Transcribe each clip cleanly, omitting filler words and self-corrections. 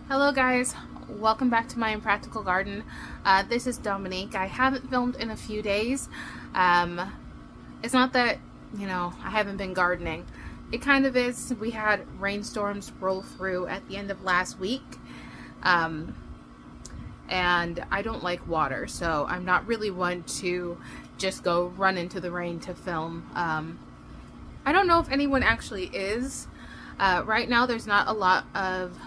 Hello guys, welcome back to my Impractical Garden. This is Dominique. I haven't filmed in a few days. It's not that, I haven't been gardening. It kind of is. We had rainstorms roll through at the end of last week. And I don't like water, so I'm not really one to just go run into the rain to film. I don't know if anyone actually is. Right now there's not a lot of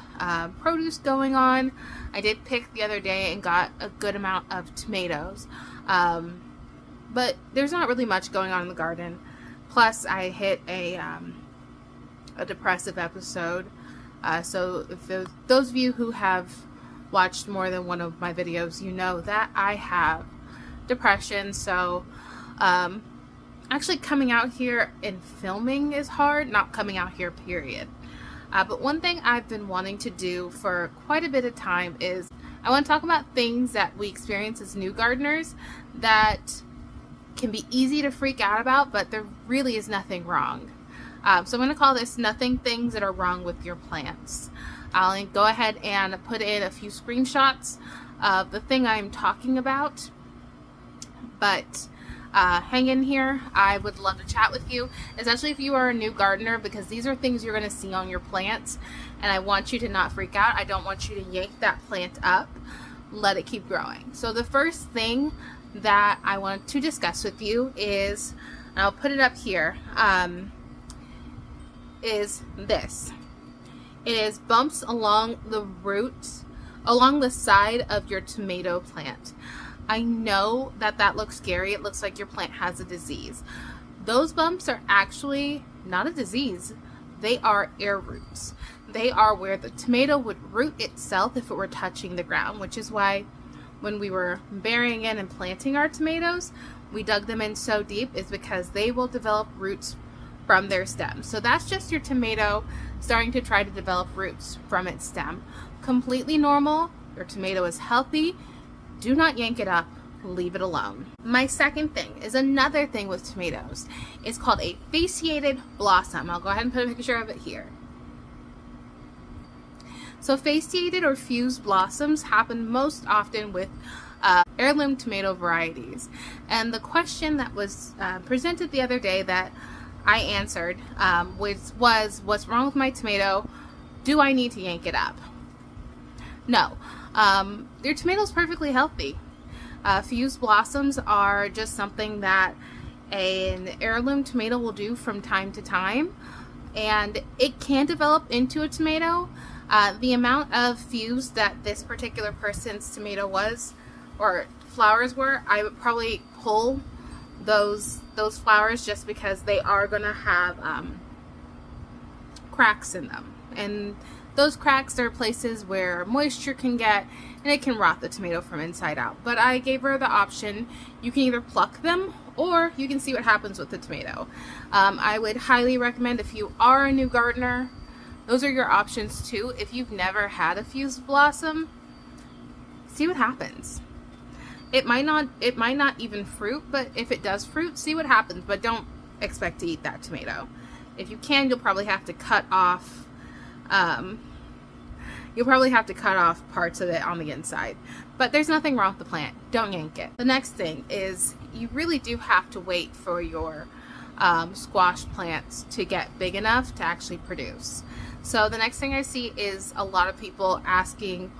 produce going on. I did pick the other day and got a good amount of tomatoes, but there's not really much going on in the garden. Plus I hit a depressive episode, so if those of you who have watched more than one of my videos, you know that I have depression. So actually coming out here and filming is hard, not coming out here period. But one thing I've been wanting to do for quite a bit of time is I want to talk about things that we experience as new gardeners that can be easy to freak out about, but there really is nothing wrong. So I'm going to call this Nothing Things That Are Wrong With Your Plants. I'll go ahead and put in a few screenshots of the thing I'm talking about, but hang in here. I would love to chat with you, especially if you are a new gardener, because these are things you're going to see on your plants, and I want you to not freak out. I don't want you to yank that plant up. Let it keep growing. So the first thing that I want to discuss with you is, and I'll put it up here, is this. It is bumps along the roots, along the side of your tomato plant. I know that that looks scary. It looks like your plant has a disease. Those bumps are actually not a disease. They are air roots. They are where the tomato would root itself if it were touching the ground, which is why when we were burying in and planting our tomatoes, we dug them in so deep, is because they will develop roots from their stem. So that's just your tomato starting to try to develop roots from its stem. Completely normal. Your tomato is healthy. Do not yank it up, leave it alone. My second thing is another thing with tomatoes. It's called a fasciated blossom. I'll go ahead and put a picture of it here. So fasciated or fused blossoms happen most often with heirloom tomato varieties. And the question that was presented the other day that I answered was what's wrong with my tomato? Do I need to yank it up? No. Your tomato is perfectly healthy. Fused blossoms are just something that an heirloom tomato will do from time to time, and it can develop into a tomato. The amount of fused that this particular person's tomato was, or flowers were, I would probably pull those flowers just because they are going to have cracks in them, and those cracks are places where moisture can get, and it can rot the tomato from inside out. But I gave her the option. You can either pluck them or you can see what happens with the tomato. I would highly recommend, if you are a new gardener, those are your options too. If you've never had a fused blossom, see what happens. It might not even fruit, but if it does fruit, see what happens. But don't expect to eat that tomato. If you can, you'll probably have to cut off parts of it on the inside. But there's nothing wrong with the plant. Don't yank it. The next thing is you really do have to wait for your squash plants to get big enough to actually produce. So the next thing I see is a lot of people asking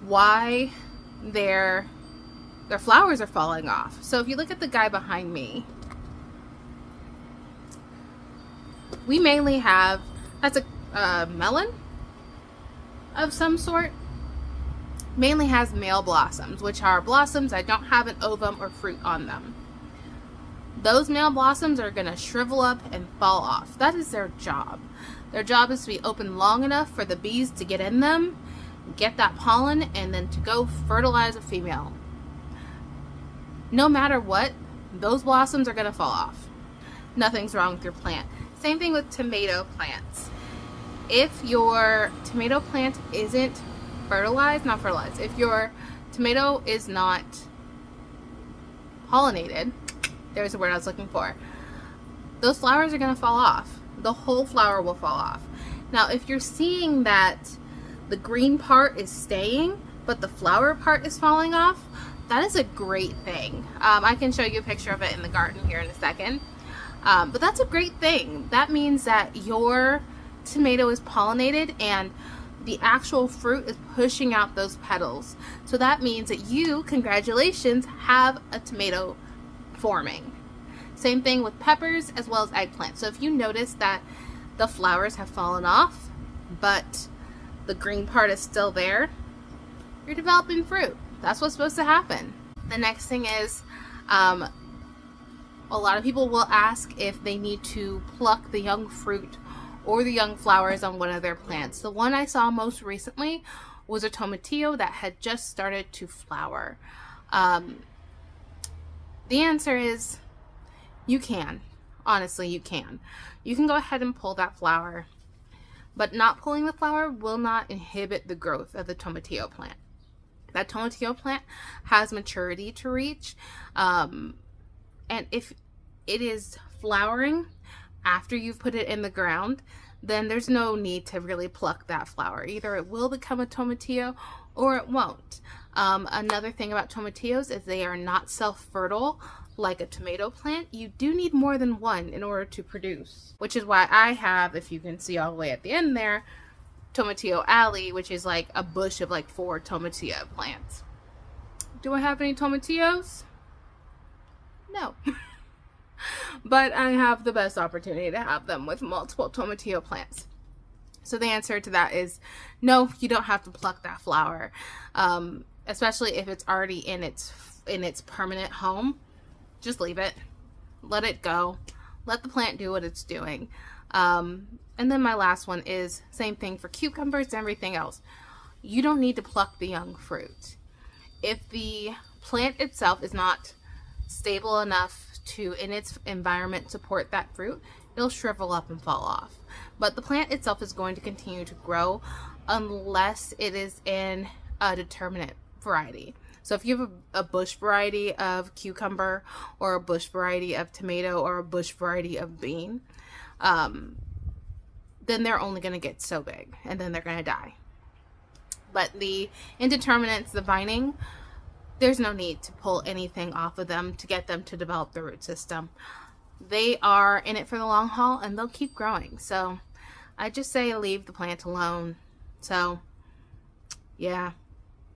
why their flowers are falling off. So if you look at the guy behind me, we mainly have, that's a melon of some sort. Mainly has male blossoms, which are blossoms that don't have an ovum or fruit on them. Those male blossoms are going to shrivel up and fall off. That is their job. Their job is to be open long enough for the bees to get in them, get that pollen, and then to go fertilize a female. No matter what, those blossoms are going to fall off. Nothing's wrong with your plant. Same thing with tomato plants. If your tomato plant isn't if your tomato is not pollinated, there's the word I was looking for, those flowers are going to fall off. The whole flower will fall off. Now, if you're seeing that the green part is staying, but the flower part is falling off, that is a great thing. I can show you a picture of it in the garden here in a second. But that's a great thing. That means that your tomato is pollinated and the actual fruit is pushing out those petals. So that means that you, congratulations, have a tomato forming. Same thing with peppers as well as eggplants. So if you notice that the flowers have fallen off, but the green part is still there, you're developing fruit. That's what's supposed to happen. The next thing is, a lot of people will ask if they need to pluck the young fruit or the young flowers on one of their plants. The one I saw most recently was a tomatillo that had just started to flower. The answer is you can. Honestly, you can. You can go ahead and pull that flower, but not pulling the flower will not inhibit the growth of the tomatillo plant. That tomatillo plant has maturity to reach, and if it is flowering after you've put it in the ground, then there's no need to really pluck that flower. Either it will become a tomatillo or it won't. Another thing about tomatillos is they are not self-fertile like a tomato plant. You do need more than one in order to produce, which is why I have, if you can see all the way at the end there, Tomatillo Alley, which is like a bush of like 4 tomatillo plants. Do I have any tomatillos? No. But I have the best opportunity to have them with multiple tomatillo plants. So the answer to that is no, you don't have to pluck that flower, especially if it's already in its permanent home. Just leave it, let it go, let the plant do what it's doing. And then my last one is same thing for cucumbers and everything else. You don't need to pluck the young fruit. If the plant itself is not stable enough to, in its environment, support that fruit, it'll shrivel up and fall off. But the plant itself is going to continue to grow unless it is in a determinate variety. So if you have a bush variety of cucumber or a bush variety of tomato or a bush variety of bean, then they're only going to get so big and then they're going to die. But the indeterminates, the vining, there's no need to pull anything off of them to get them to develop the root system. They are in it for the long haul and they'll keep growing. So I just say leave the plant alone. So yeah,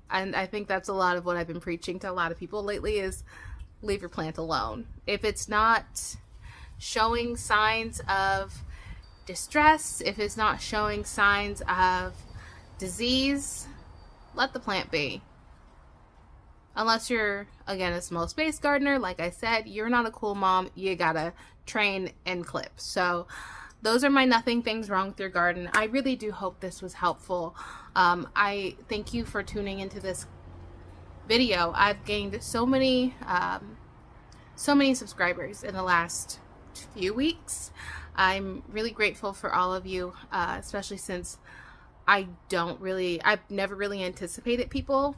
and I think that's a lot of what I've been preaching to a lot of people lately is leave your plant alone. If it's not showing signs of distress, if it's not showing signs of disease, let the plant be. Unless you're, again, a small space gardener, like I said, you're not a cool mom, you gotta train and clip. So those are my nothing things wrong with your garden. I really do hope this was helpful. I thank you for tuning into this video. I've gained so many subscribers in the last few weeks. I'm really grateful for all of you, especially since I've never really anticipated people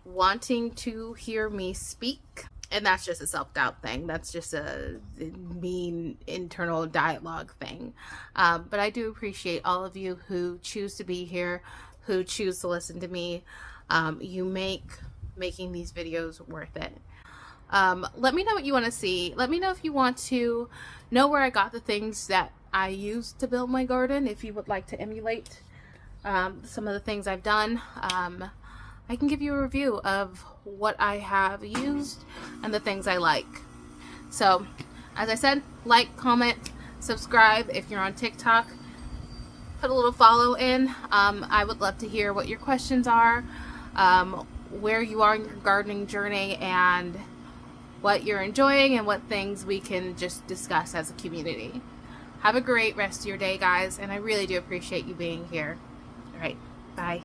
wanting to hear me speak. And that's just a self-doubt thing. That's just a mean internal dialogue thing. But I do appreciate all of you who choose to be here, who choose to listen to me. You make making these videos worth it. Let me know what you want to see. Let me know if you want to know where I got the things that I used to build my garden. If you would like to emulate some of the things I've done, I can give you a review of what I have used and the things I like. So, as I said, like, comment, subscribe. If you're on TikTok, put a little follow in. I would love to hear what your questions are, where you are in your gardening journey, and what you're enjoying and what things we can just discuss as a community. Have a great rest of your day, guys, and I really do appreciate you being here. All right, bye.